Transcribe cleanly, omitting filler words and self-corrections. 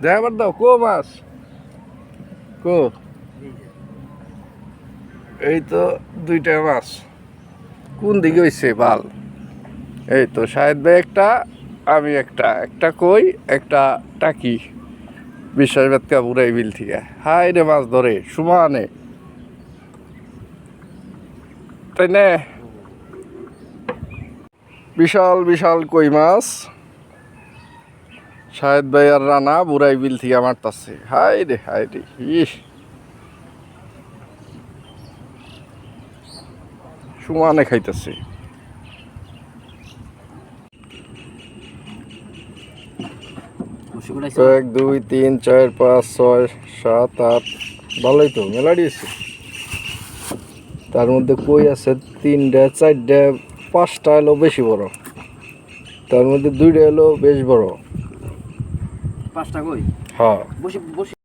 দেখাবার দাও কো মাছ কো এই তো দুইটা মাছ কোন দিকে হইছে বাল এই তো শাহেদ ভাই একটা আমি একটা কই একটা টাকি বিশ্বাস বাতকা বুড়াই বিল থেকে হাই রে মাছ ধরে সমানে তাই না বিশাল বিশাল কই মাছ শাহেদ ভাই আর রানা বুড়াই বিল থেকে মারতাছে হাই রে ইস সমানে খাইতেছে 1 2 3 4 5 6 7 8 ভালোই তো মেলা দিয়েছে তার মধ্যে কই আছে 3টা 4টা 5টা হলো বেশি বড় তার মধ্যে 2টা হলো বেশ বড় 5টা কই হ্যাঁ বসে